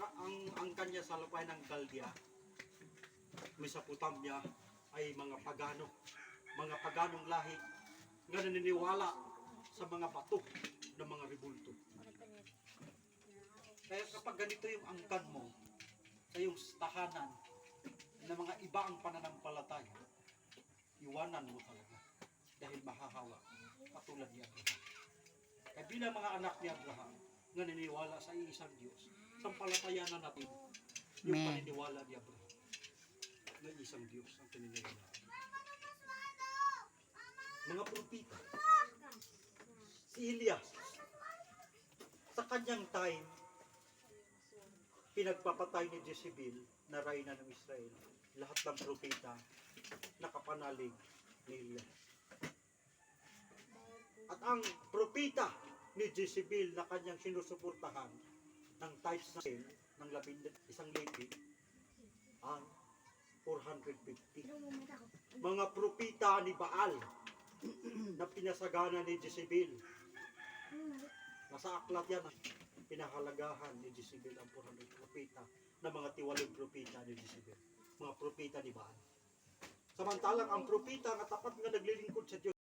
ang kanya sa lupain ng Galdia, Mesopotamia ay mga paganong lahi nga naniniwala sa mga bato ng mga rebulto. Kaya kapag ganito yung angkan mo sa iyong tahanan na mga iba ang pananampalataya, iwanan mo talaga dahil mahahawa katulad ni Abraham. Kaya bilang mga anak ni Abraham nga naniniwala sa iisang Diyos, sampalatayanan natin yung paniniwala ni Abraham na isang Diyos ang pininiwala. Mga propita, si Elias, sa kanyang time, pinagpapatay ni Jezebel na reyna ng Israel. Lahat ng propita nakapanalig ni Elias. At ang propita ni Jezebel na kanyang sinusuportahan ng types na ng isang lady ang 450. Mga propita ni Baal na pinasagana ni Jezebel. Nasa aklat yan, pinahalagahan ni Jezebel ang 400 propita na mga tiwaling propita ni Jezebel. Mga propita ni Baal. Samantalang ang propita nga tapat nga naglilingkod sa Diyos,